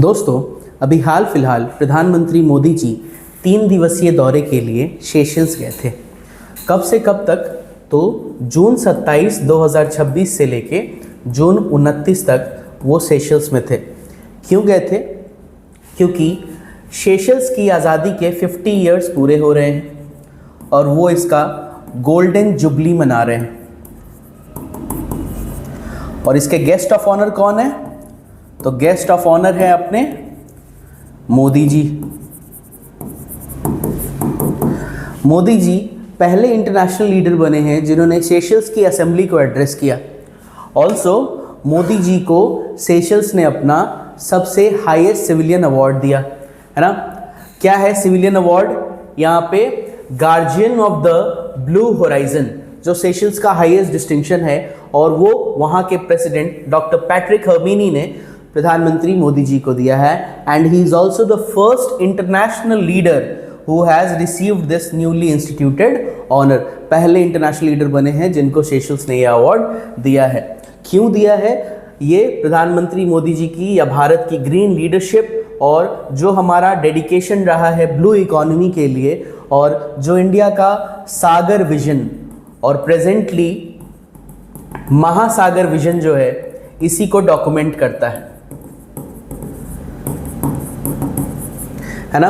दोस्तों, अभी हाल फिलहाल प्रधानमंत्री मोदी जी 3 दिवसीय दौरे के लिए सेशल्स गए थे। कब से कब तक? तो जून 27, 2026 से लेके जून 29 तक वो सेशल्स में थे। क्यों गए थे? क्योंकि सेशल्स की आज़ादी के 50 ईयर्स पूरे हो रहे हैं और वो इसका गोल्डन जुबली मना रहे हैं। और इसके गेस्ट ऑफ ऑनर कौन है? तो गेस्ट ऑफ ऑनर है अपने मोदी जी। मोदी जी पहले इंटरनेशनल लीडर बने हैं जिन्होंने सेशल्स की असेंबली को एड्रेस किया। ऑल्सो मोदी जी को सेशल्स ने अपना सबसे हाईएस्ट सिविलियन अवार्ड दिया, है ना। क्या है सिविलियन अवार्ड? यहाँ पे guardian of the blue horizon, जो सेशल्स का हाईएस्ट डिस्टिंक्शन है, और वो वहाँ के प्रेसिडेंट डॉक्टर पैट्रिक हर्मिनी ने प्रधानमंत्री मोदी जी को दिया है। And he is also the first international leader who has received this newly instituted honour. पहले इंटरनेशनल लीडर बने हैं जिनको सेशल्स ने यह अवार्ड दिया है। क्यों दिया है? ये प्रधानमंत्री मोदी जी की या भारत की ग्रीन लीडरशिप और जो हमारा डेडिकेशन रहा है ब्लू इकोनॉमी के लिए, और जो इंडिया का सागर विजन और प्रेजेंटली महासागर विजन जो है, इसी को डॉक्यूमेंट करता है ना।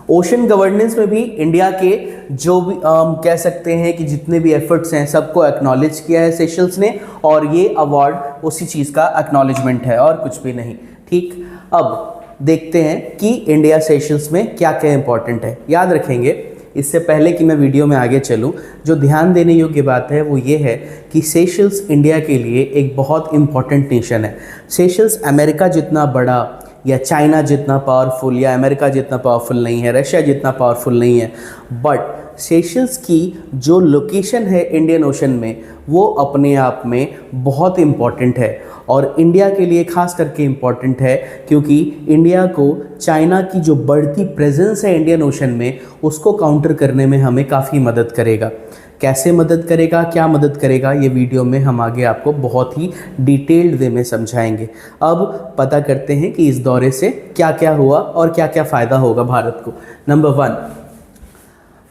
ओशन गवर्नेंस में भी इंडिया के जो भी कह सकते हैं कि जितने भी एफर्ट्स हैं सबको एक्नॉलेज किया है सेशल्स ने, और ये अवार्ड उसी चीज़ का एक्नॉलेजमेंट है और कुछ भी नहीं। ठीक, अब देखते हैं कि इंडिया सेशल्स में क्या क्या इंपॉर्टेंट है। याद रखेंगे, इससे पहले कि मैं वीडियो में आगे चलूं, जो ध्यान देने योग्य बात है वो ये है कि सेशल्स इंडिया के लिए एक बहुत इंपॉर्टेंट नेशन है। सेशल्स अमेरिका जितना बड़ा या चाइना जितना पावरफुल या अमेरिका जितना पावरफुल नहीं है, रशिया जितना पावरफुल नहीं है, बट सेशल्स की जो लोकेशन है इंडियन ओशन में वो अपने आप में बहुत इम्पॉर्टेंट है, और इंडिया के लिए खास करके इम्पॉर्टेंट है क्योंकि इंडिया को चाइना की जो बढ़ती प्रेजेंस है इंडियन ओशन में, उसको काउंटर करने में हमें काफ़ी मदद करेगा। कैसे मदद करेगा, क्या मदद करेगा, ये वीडियो में हम आगे आपको बहुत ही डिटेल्ड वे में समझाएंगे। अब पता करते हैं कि इस दौरे से क्या क्या हुआ और क्या क्या फ़ायदा होगा भारत को। नंबर 1,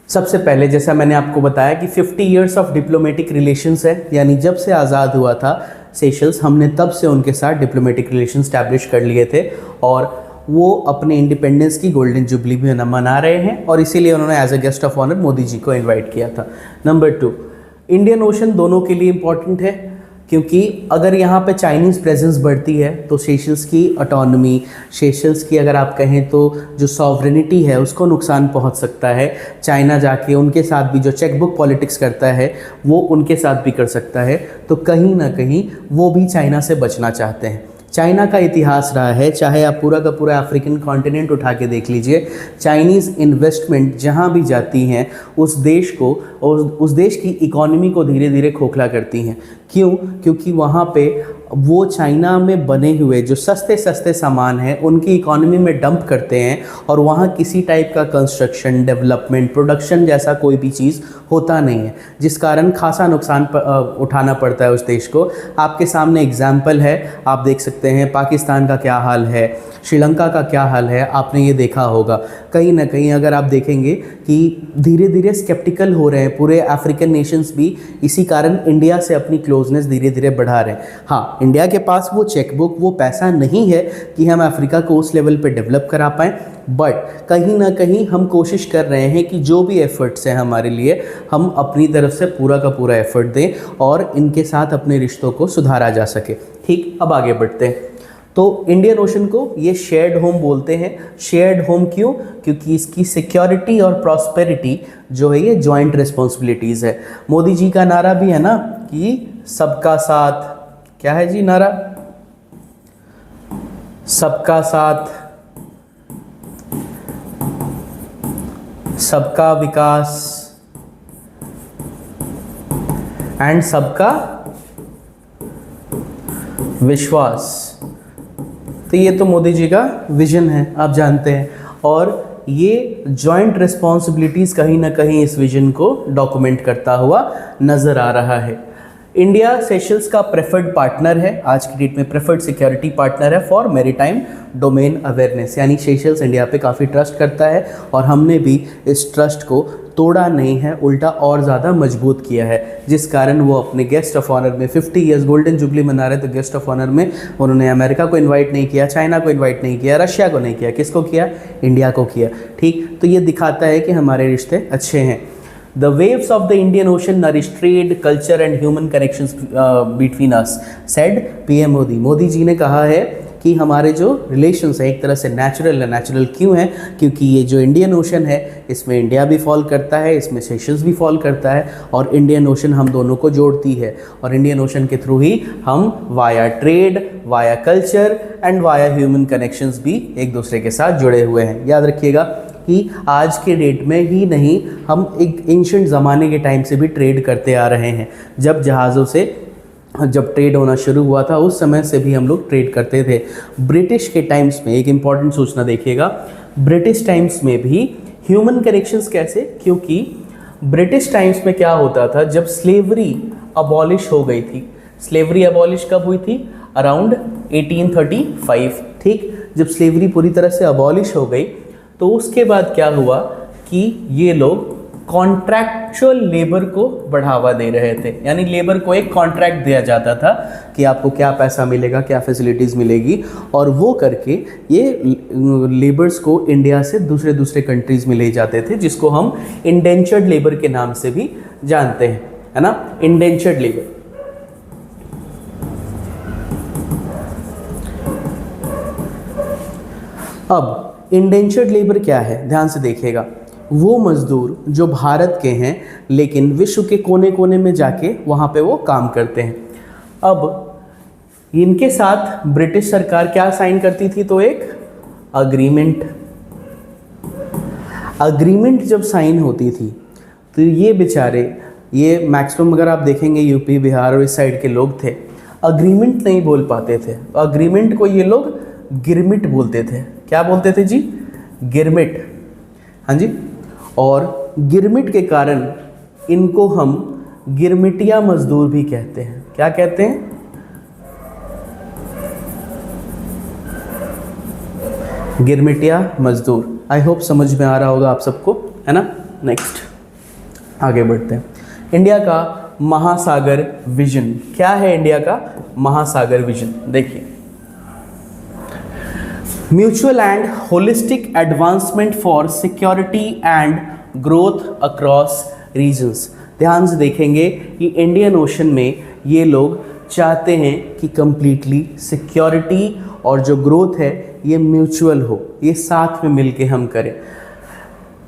सबसे पहले जैसा मैंने आपको बताया कि 50 ईयर्स ऑफ डिप्लोमेटिक रिलेशंस है, यानी जब से आज़ाद हुआ था सेशल्स, हमने तब से उनके साथ डिप्लोमेटिक रिलेशन स्टैब्लिश कर लिए थे, और वो अपने इंडिपेंडेंस की गोल्डन जुबली भी मना रहे हैं, और इसीलिए उन्होंने as a guest of honour Modi ji को इनवाइट किया था। नंबर 2, इंडियन ओशन दोनों के लिए इम्पॉर्टेंट है, क्योंकि अगर यहाँ पे चाइनीज़ प्रेजेंस बढ़ती है तो सेशल्स की ऑटोनॉमी, सेशल्स की अगर आप कहें तो जो सॉवरेनिटी है उसको नुकसान पहुँच सकता है। चाइना जाके उनके साथ भी जो चेकबुक पॉलिटिक्स करता है वो उनके साथ भी कर सकता है, तो कहीं ना कहीं वो भी चाइना से बचना चाहते हैं। चाइना का इतिहास रहा है, चाहे आप पूरा का पूरा अफ्रीकन कॉन्टिनेंट उठा के देख लीजिए, चाइनीज़ इन्वेस्टमेंट जहाँ भी जाती हैं उस देश को और उस देश की इकोनॉमी को धीरे धीरे खोखला करती हैं। क्यों? क्योंकि वहाँ पे वो चाइना में बने हुए जो सस्ते सस्ते सामान हैं उनकी इकोनॉमी में डंप करते हैं, और वहाँ किसी टाइप का कंस्ट्रक्शन, डेवलपमेंट, प्रोडक्शन जैसा कोई भी चीज़ होता नहीं है, जिस कारण खासा नुकसान उठाना पड़ता है उस देश को। आपके सामने एग्जाम्पल है, आप देख सकते हैं पाकिस्तान का क्या हाल है, श्रीलंका का क्या हाल है, आपने ये देखा होगा। कहीं ना कहीं अगर आप देखेंगे कि धीरे धीरे स्केप्टिकल हो रहे हैं पूरे अफ्रीकन नेशंस भी, इसी कारण इंडिया से अपनी क्लोजनेस धीरे धीरे बढ़ा रहे हैं। हाँ, इंडिया के पास वो चेकबुक, वो पैसा नहीं है कि हम अफ्रीका को उस लेवल पे डेवलप करा पाएँ, बट कहीं ना कहीं हम कोशिश कर रहे हैं कि जो भी एफर्ट्स हैं हमारे लिए, हम अपनी तरफ से पूरा का पूरा एफर्ट दें और इनके साथ अपने रिश्तों को सुधारा जा सके। ठीक, अब आगे बढ़ते हैं। तो इंडियन ओशन को ये शेयर्ड होम बोलते हैं। शेयर्ड होम क्यों? क्योंकि इसकी सिक्योरिटी और प्रॉस्पेरिटी जो है ये जॉइंट रिस्पॉन्सिबिलिटीज़ है। मोदी जी का नारा भी है ना कि सबका साथ, क्या है जी नारा? सबका साथ, सबका विकास एंड सबका विश्वास। तो ये तो मोदी जी का विजन है, आप जानते हैं, और ये जॉइंट रिस्पॉन्सिबिलिटीज़ कहीं ना कहीं इस विजन को डॉक्यूमेंट करता हुआ नज़र आ रहा है। इंडिया सेशल्स का प्रेफर्ड पार्टनर है, आज की डेट में प्रेफर्ड सिक्योरिटी पार्टनर है फॉर मैरीटाइम डोमेन अवेयरनेस, यानी सेशल्स इंडिया पे काफ़ी ट्रस्ट करता है और हमने भी इस ट्रस्ट को तोड़ा नहीं है, उल्टा और ज़्यादा मजबूत किया है, जिस कारण वो अपने गेस्ट ऑफ ऑनर में 50 ईयर्स गोल्डन जुबली मना रहे, तो गेस्ट ऑफ ऑनर में उन्होंने अमेरिका को इनवाइट नहीं किया, चाइना को इनवाइट नहीं किया, रशिया को नहीं किया, किसको किया? इंडिया को किया। ठीक, तो ये दिखाता है कि हमारे रिश्ते अच्छे हैं। The waves of the Indian Ocean nourish trade, culture and human connections between us, said PM Modi. Modi ji ने कहा है कि हमारे जो रिलेशंस है एक तरह से नेचुरल है। नेचुरल क्यों है? क्योंकि ये जो इंडियन ओशन है इसमें इंडिया भी फॉल करता है, इसमें सेशल्स भी फॉल करता है और इंडियन ओशन हम दोनों को जोड़ती है और इंडियन ओशन के थ्रू ही हम via trade, via culture and via human connections भी एक दूसरे के साथ जुड़े हुए हैं। याद रखिएगा कि आज के डेट में ही नहीं, हम एक एंशिएंट ज़माने के टाइम से भी ट्रेड करते आ रहे हैं। जब जहाज़ों से जब ट्रेड होना शुरू हुआ था उस समय से भी हम लोग ट्रेड करते थे। ब्रिटिश के टाइम्स में एक इम्पॉर्टेंट सूचना देखिएगा, ब्रिटिश टाइम्स में भी ह्यूमन कनेक्शंस कैसे? क्योंकि ब्रिटिश टाइम्स में क्या होता था, जब स्लेवरी अबॉलिश हो गई थी। स्लेवरी अबॉलिश कब हुई थी? अराउंड 1835। ठीक, जब स्लेवरी पूरी तरह से अबॉलिश हो गई तो उसके बाद क्या हुआ कि ये लोग कॉन्ट्रैक्चुअल लेबर को बढ़ावा दे रहे थे, यानी लेबर को एक कॉन्ट्रैक्ट दिया जाता था कि आपको क्या पैसा मिलेगा, क्या फैसिलिटीज़ मिलेगी, और वो करके ये लेबर्स को इंडिया से दूसरे दूसरे कंट्रीज़ में ले जाते थे, जिसको हम इंडेंचर्ड लेबर के नाम से भी जानते हैं, है ना, इंडेंचर्ड लेबर। अब इंडेंचर्ड लेबर क्या है, ध्यान से देखिएगा। वो मज़दूर जो भारत के हैं लेकिन विश्व के कोने कोने में जाके वहाँ पे वो काम करते हैं। अब इनके साथ ब्रिटिश सरकार क्या साइन करती थी? तो एक अग्रीमेंट जब साइन होती थी तो ये बेचारे, ये मैक्सिमम अगर आप देखेंगे यूपी बिहार और इस साइड के लोग थे, अग्रीमेंट नहीं बोल पाते थे। अग्रीमेंट को ये लोग गिरमिट बोलते थे। क्या बोलते थे जी? गिरमिट। हाँ जी, और गिरमिट के कारण इनको हम गिरमिटिया मजदूर भी कहते हैं। क्या कहते हैं? गिरमिटिया मजदूर। आई होप समझ में आ रहा होगा आप सबको, है ना। नेक्स्ट आगे बढ़ते हैं। इंडिया का महासागर विजन क्या है? इंडिया का महासागर विजन देखिए, mutual and holistic advancement for security and growth across regions. ध्यान से देखेंगे कि इंडियन ओशन में ये लोग चाहते हैं कि कंप्लीटली सिक्योरिटी और जो ग्रोथ है ये म्यूचुअल हो, ये साथ में मिलके हम करें।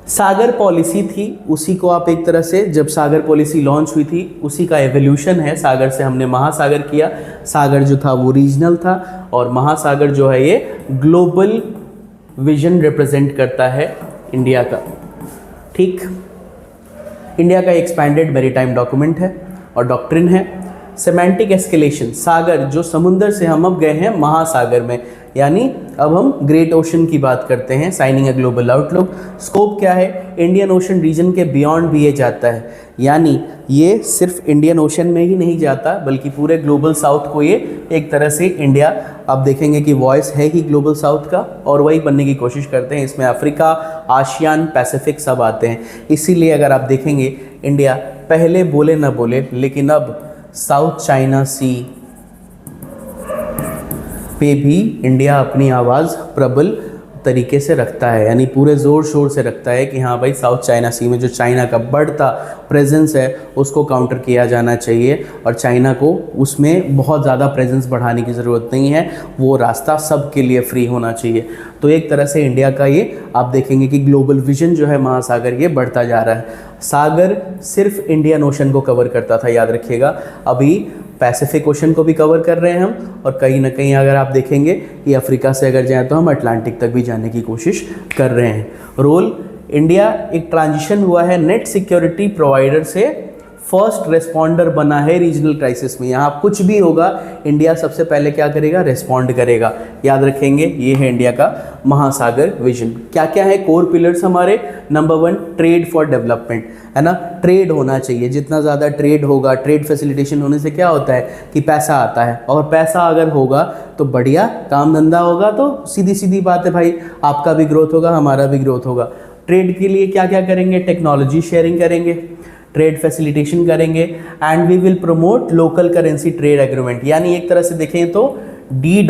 सागर पॉलिसी थी, उसी को आप एक तरह से, जब सागर पॉलिसी लॉन्च हुई थी उसी का एवोल्यूशन है। सागर से हमने महासागर किया। सागर जो था वो रीजनल था और महासागर जो है ये ग्लोबल विजन रिप्रेजेंट करता है इंडिया का। ठीक, इंडिया का एक्सपैंडेड मैरीटाइम डॉक्यूमेंट है और डॉक्ट्रिन है। सेमेंटिक एस्केलेशन, सागर जो समुंदर से हम अब गए हैं महासागर में, यानी अब हम ग्रेट ओशन की बात करते हैं। Signing a global outlook. Scope क्या है? इंडियन ओशन रीजन के बियॉन्ड भी ये जाता है, यानी ये सिर्फ इंडियन ओशन में ही नहीं जाता बल्कि पूरे ग्लोबल साउथ को ये एक तरह से इंडिया, आप देखेंगे कि वॉइस है ही ग्लोबल साउथ का और वही बनने की कोशिश करते हैं। इसमें अफ्रीका, आशियान, पैसिफिक सब आते हैं। इसीलिए अगर आप देखेंगे इंडिया पहले बोले ना बोले लेकिन अब साउथ चाइना सी पे भी इंडिया अपनी आवाज़ प्रबल तरीके से रखता है, यानी पूरे ज़ोर शोर से रखता है कि हाँ भाई साउथ चाइना सी में जो चाइना का बढ़ता प्रेजेंस है उसको काउंटर किया जाना चाहिए और चाइना को उसमें बहुत ज़्यादा प्रेजेंस बढ़ाने की ज़रूरत नहीं है, वो रास्ता सबके लिए फ्री होना चाहिए। तो एक तरह से इंडिया का ये आप देखेंगे कि ग्लोबल विजन जो है महासागर ये बढ़ता जा रहा है। सागर सिर्फ इंडियन ओशन को कवर करता था, याद रखिएगा। अभी पैसिफिक ओशन को भी कवर कर रहे हैं हम और कहीं ना कहीं अगर आप देखेंगे कि अफ्रीका से अगर जाएं तो हम अटलांटिक तक भी जाने की कोशिश कर रहे हैं। रोल इंडिया, एक ट्रांजिशन हुआ है नेट सिक्योरिटी प्रोवाइडर से फर्स्ट रेस्पॉन्डर बना है रीजनल क्राइसिस में। यहाँ कुछ भी होगा इंडिया सबसे पहले क्या करेगा, रेस्पॉन्ड करेगा। याद रखेंगे, ये है इंडिया का महासागर विजन। क्या क्या है कोर पिलर्स हमारे? नंबर 1 ट्रेड फॉर डेवलपमेंट, है ना। ट्रेड होना चाहिए, जितना ज़्यादा ट्रेड होगा, ट्रेड फैसिलिटेशन होने से क्या होता है कि पैसा आता है, और पैसा अगर होगा तो बढ़िया काम धंधा होगा, तो सीधी सीधी बात है भाई, आपका भी ग्रोथ होगा, हमारा भी ग्रोथ होगा। ट्रेड के लिए क्या क्या करेंगे? टेक्नोलॉजी शेयरिंग करेंगे, ट्रेड फैसिलिटेशन करेंगे, and we will promote local currency trade agreement. यानी एक तरह से देखें तो डी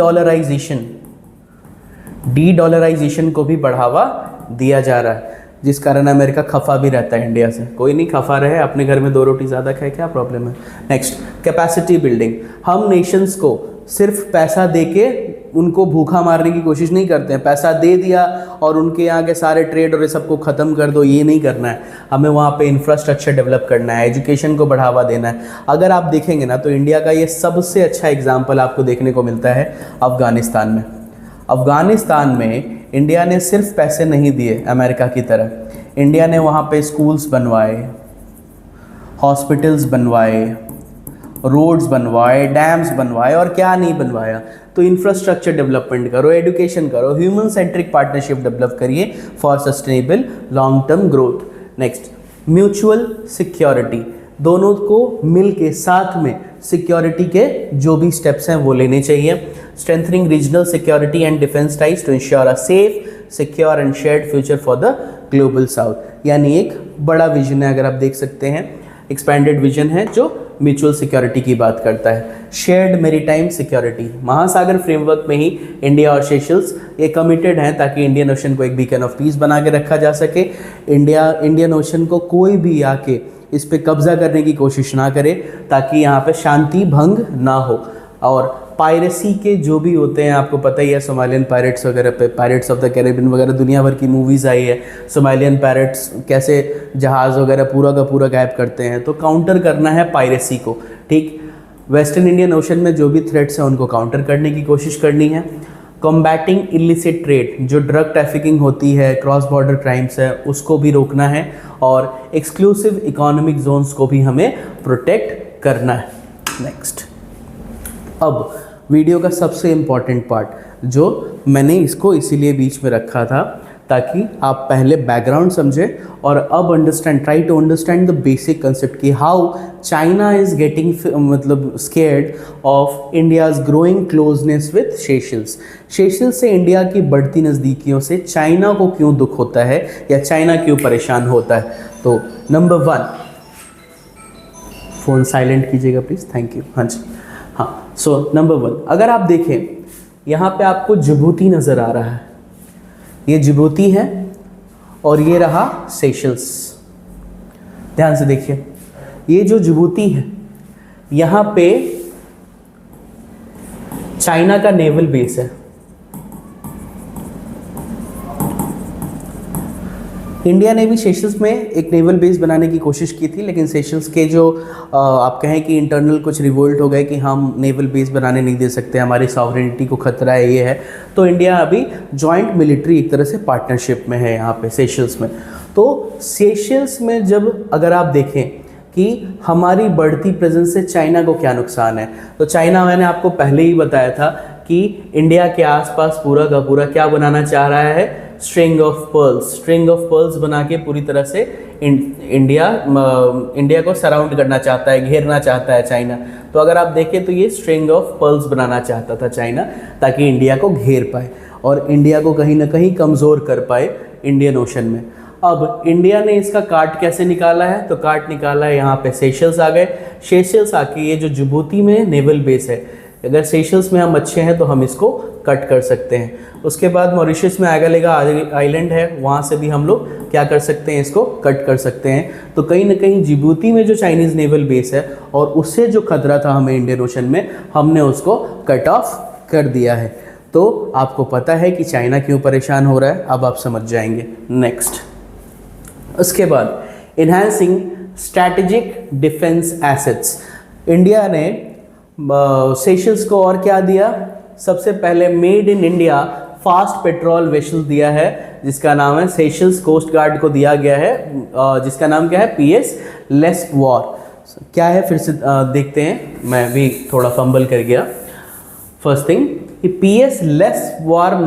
डॉलराइजेशन को भी बढ़ावा दिया जा रहा है, जिस कारण अमेरिका खफा भी रहता है इंडिया से। कोई नहीं, खफा रहे, अपने घर में 2 रोटी ज़्यादा खाए, क्या प्रॉब्लम है। Next, capacity building. हम नेशंस को सिर्फ पैसा देके उनको भूखा मारने की कोशिश नहीं करते हैं। पैसा दे दिया और उनके यहाँ के सारे ट्रेड और ये सबको ख़त्म कर दो, ये नहीं करना है। हमें वहाँ पे इंफ्रास्ट्रक्चर डेवलप करना है, एजुकेशन को बढ़ावा देना है। अगर आप देखेंगे ना तो इंडिया का ये सबसे अच्छा एग्जाम्पल आपको देखने को मिलता है अफ़गानिस्तान में। अफ़गानिस्तान में इंडिया ने सिर्फ पैसे नहीं दिए अमेरिका की तरह, इंडिया ने वहाँ पे स्कूल्स बनवाए, हॉस्पिटल्स बनवाए, रोड्स बनवाए, डैम्स बनवाए, और क्या नहीं बनवाया। तो इंफ्रास्ट्रक्चर डेवलपमेंट करो, एजुकेशन करो, ह्यूमन सेंट्रिक पार्टनरशिप डेवलप करिए for sustainable long term growth. Next, mutual security. दोनों को मिल के साथ में सिक्योरिटी के जो भी स्टेप्स हैं वो लेने चाहिए। Strengthening regional security and defence ties to ensure a safe, secure and shared future for the global south. यानी एक बड़ा विजन है, अगर आप देख सकते हैं, एक्सपैंडेड विजन है जो म्यूचुअल सिक्योरिटी की बात करता है। शेयर्ड मेरीटाइम सिक्योरिटी, महासागर फ्रेमवर्क में ही इंडिया और सेशल्स ये कमिटेड हैं ताकि इंडियन ओशन को एक बीकन ऑफ पीस बना के रखा जा सके। इंडियन ओशन को कोई भी आके इस पे कब्जा करने की कोशिश ना करे, ताकि यहाँ पे शांति भंग ना हो। और पायरेसी के जो भी होते हैं, आपको पता ही है, सोमालियन पायरेट्स वगैरह पे, पायरेट्स ऑफ द कैरेबियन वगैरह दुनिया भर की मूवीज़ आई है। सोमालियन पायरेट्स कैसे जहाज़ वगैरह पूरा का पूरा गायब करते हैं, तो काउंटर करना है पायरेसी को, ठीक। वेस्टर्न इंडियन ओशन में जो भी थ्रेट्स हैं उनको काउंटर करने की कोशिश करनी है। कॉम्बैटिंग इलिसिट ट्रेड, जो ड्रग ट्रैफिकिंग होती है, क्रॉस बॉर्डर क्राइम्स है, उसको भी रोकना है। और एक्सक्लूसिव इकोनॉमिक जोन्स को भी हमें प्रोटेक्ट करना है। नेक्स्ट, अब वीडियो का सबसे इम्पॉर्टेंट पार्ट, जो मैंने इसको इसीलिए बीच में रखा था ताकि आप पहले बैकग्राउंड समझें और अब try to understand the basic concept कि हाउ चाइना इज़ गेटिंग मतलब scared of India's growing closeness with Seychelles. Seychelles से इंडिया की बढ़ती नज़दीकियों से चाइना को क्यों दुख होता है या चाइना क्यों परेशान होता है। तो नंबर 1, फ़ोन साइलेंट कीजिएगा प्लीज़, थैंक यू। हाँ जी, हाँ। सो नंबर 1, अगर आप देखें यहाँ पे आपको जिबूती नज़र आ रहा है, ये जिबूती है और ये रहा सेशल्स। ध्यान से देखिए, ये जो जिबूती है यहाँ पे चाइना का नेवल बेस है। इंडिया ने भी सेशल्स में एक नेवल बेस बनाने की कोशिश की थी, लेकिन सेशल्स के जो आप कहें कि इंटरनल कुछ रिवोल्ट हो गए कि हम नेवल बेस बनाने नहीं दे सकते, हमारी सॉवरेनिटी को खतरा है, ये है। तो इंडिया अभी जॉइंट मिलिट्री एक तरह से पार्टनरशिप में है यहाँ पे सेशल्स में। तो सेशल्स में जब अगर आप देखें कि हमारी बढ़ती प्रेजेंस से चाइना को क्या नुकसान है, तो चाइना, मैंने आपको पहले ही बताया था कि इंडिया के आसपास पूरा का पूरा क्या बनाना चाह रहा है, स्ट्रिंग ऑफ पर्ल्स बना के पूरी तरह से इंडिया को सराउंड करना चाहता है, घेरना चाहता है चाइना। तो अगर आप देखें तो ये स्ट्रिंग ऑफ पर्ल्स बनाना चाहता था चाइना, ताकि इंडिया को घेर पाए और इंडिया को कहीं ना कहीं कमज़ोर कर पाए इंडियन ओशन में। अब इंडिया ने इसका काट कैसे निकाला है, तो काट निकाला है यहाँ पे सेशल्स आ गए। सेशल्स आके ये जो जिबूती में नेवल बेस है, अगर सेशल्स में हम अच्छे हैं तो हम इसको कट कर सकते हैं। उसके बाद मॉरिशस में आगालेगा आइलैंड है, वहाँ से भी हम लोग क्या कर सकते हैं, इसको कट कर सकते हैं। तो कहीं ना कहीं जिबूती में जो चाइनीज़ नेवल बेस है और उससे जो खतरा था हमें इंडियन ओशन में, हमने उसको कट ऑफ कर दिया है। तो आपको पता है कि चाइना क्यों परेशान हो रहा है, अब आप समझ जाएंगे। नेक्स्ट, उसके बाद enhancing strategic defence assets. India ने सेशल्स को और क्या दिया, सबसे पहले made in India fast patrol vessel दिया है, जिसका नाम है सेशल्स कोस्ट गार्ड को दिया गया है, जिसका नाम क्या है, PS लेस्क वॉर। क्या है फिर से देखते हैं, मैं भी थोड़ा फंबल कर गया। फर्स्ट थिंग कि PS लेस्पवार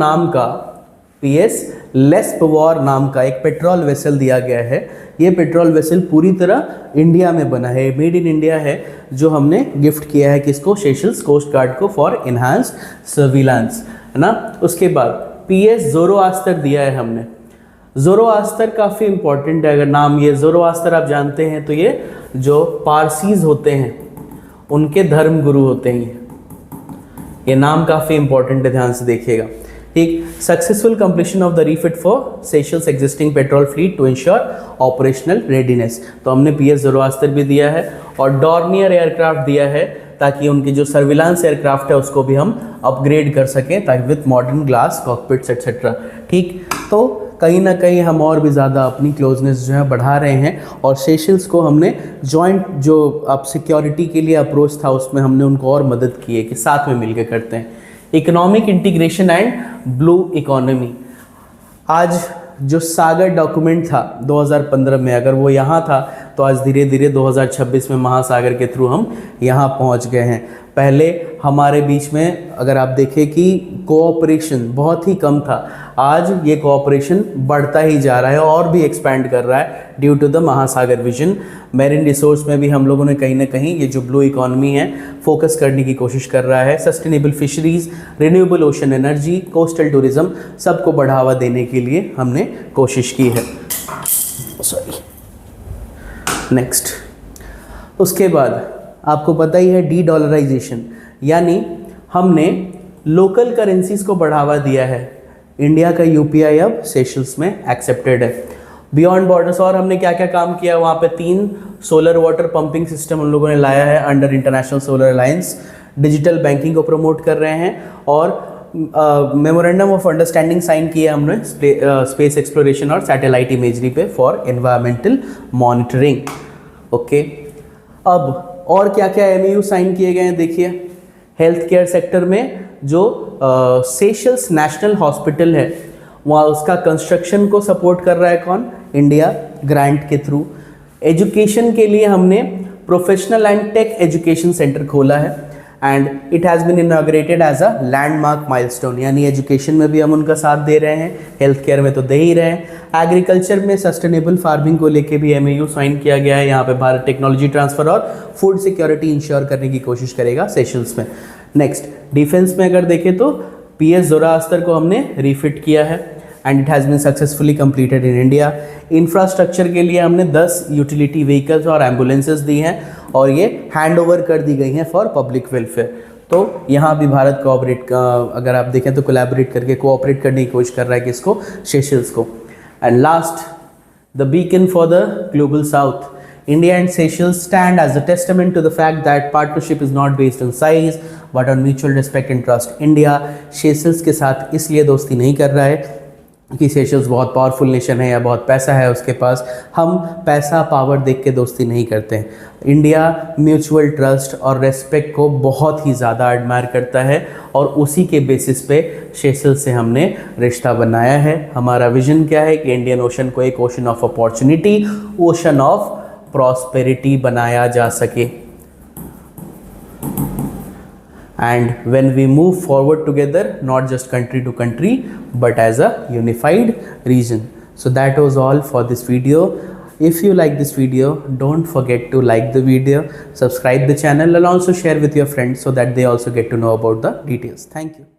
नाम का एक पेट्रोल वेसल दिया गया है। ये पेट्रोल वेसल पूरी तरह इंडिया में बना है, मेड इन इंडिया है, जो हमने गिफ्ट किया है किसको, सेशल्स कोस्ट गार्ड को, फॉर इन्हांस्ड सर्विलांस, है ना। उसके बाद PS ज़ोरोआस्तर दिया है हमने। ज़ोरोआस्तर काफ़ी इंपॉर्टेंट है, अगर नाम ये ज़ोरोआस्तर आप जानते हैं तो ये जो पारसीज होते हैं उनके धर्म गुरु होते हैं। ये नाम काफ़ी इंपॉर्टेंट है, ध्यान से देखिएगा, ठीक। Successful completion of the refit for Seychelles existing patrol fleet to ensure operational readiness, तो हमने PS ज़ोरोआस्तर भी दिया है। और डॉर्नियर एयरक्राफ्ट दिया है ताकि उनकी जो सर्विलांस एयरक्राफ्ट है उसको भी हम अपग्रेड कर सकें, ताकि विथ मॉडर्न ग्लास कॉकपिट्स एक्सेट्रा, ठीक। तो कहीं ना कहीं हम और भी ज़्यादा अपनी क्लोजनेस जो है बढ़ा रहे हैं। और सेशल्स को हमने जॉइंट जो अब सिक्योरिटी के लिए अप्रोच था उसमें हमने उनको और मदद की है कि साथ में मिलकर करते हैं। Economic integration and blue economy, आज जो सागर डॉक्यूमेंट था 2015 में, अगर वो यहाँ था तो आज धीरे धीरे 2026 में महासागर के थ्रू हम यहाँ पहुँच गए हैं। पहले हमारे बीच में अगर आप देखें कि कोऑपरेशन बहुत ही कम था, आज ये कोऑपरेशन बढ़ता ही जा रहा है और भी एक्सपैंड कर रहा है ड्यू टू द महासागर विजन। मैरिन रिसोर्स में भी हम लोगों ने कहीं ना कहीं ये जो ब्लू इकोनॉमी है फोकस करने की कोशिश कर रहा है। Sustainable fisheries, renewable ocean energy, coastal tourism, सबको बढ़ावा देने के लिए हमने कोशिश की है। नेक्स्ट, उसके बाद आपको पता ही है डी डॉलराइजेशन, यानी हमने लोकल करेंसीज को बढ़ावा दिया है। इंडिया का UPI अब सेशल्स में एक्सेप्टेड है। बियॉन्ड बॉर्डर्स, और हमने क्या क्या काम किया, वहाँ पे 3 सोलर वाटर पंपिंग सिस्टम हम लोगों ने लाया है under international solar alliance. Digital banking को प्रमोट कर रहे हैं और मेमोरेंडम ऑफ अंडरस्टैंडिंग साइन किया हमने स्पेस एक्सप्लोरेशन और सैटेलाइट इमेजरी पे फॉर एनवायरमेंटल मॉनिटरिंग। ओके, अब और क्या क्या MOU साइन किए गए हैं देखिए। हेल्थ केयर सेक्टर में जो सेशल्स नेशनल हॉस्पिटल है वहाँ उसका कंस्ट्रक्शन को सपोर्ट कर रहा है कौन, इंडिया, ग्रांट के थ्रू। एजुकेशन के लिए हमने professional and tech education centre खोला है and it has been inaugurated as a landmark milestone, यानी एजुकेशन में भी हम उनका साथ दे रहे हैं, हेल्थ केयर में तो दे ही रहे हैं। एग्रीकल्चर में सस्टेनेबल फार्मिंग को लेके भी MOU साइन किया गया है। यहाँ पे भारत टेक्नोलॉजी ट्रांसफ़र और फूड सिक्योरिटी इंश्योर करने की कोशिश करेगा सेशल्स में। नेक्स्ट, डिफेंस में अगर देखें तो PS ज़ोरोआस्तर को हमने रीफिट किया है and it has been successfully completed in India. Infrastructure के लिए हमने 10 यूटिलिटी व्हीकल्स और एम्बुलेंसेस दी हैं और ये हैंड ओवर कर दी गई हैं फॉर पब्लिक वेलफेयर। तो यहाँ भी भारत कोऑपरेट, अगर आप देखें तो कोलैबोरेट करके कोऑपरेट करने की कोशिश कर रहा है किसको, सेशल्स को। And last, the beacon for the global south, India and Seychelles stand as a testament to the fact that partnership is not based on size but on mutual respect and trust. India Seychelles के साथ इसलिए दोस्ती नहीं कर रहा है कि Seychelles बहुत पावरफुल नेशन है या बहुत पैसा है उसके पास। हम पैसा पावर देख के दोस्ती नहीं करते हैं। इंडिया म्यूचुअल ट्रस्ट और रेस्पेक्ट को बहुत ही ज़्यादा एडमायर करता है और उसी के बेसिस पे सेशल्स से हमने रिश्ता बनाया है। हमारा विजन क्या है कि इंडियन ओशन को एक ocean of opportunity, ocean of prosperity बनाया जा सके। And when we move forward together, not just country to country, but as a unified region. So that was all for this video. If you like this video, don't forget to like the video, subscribe the channel and also share with your friends so that they also get to know about the details. Thank you.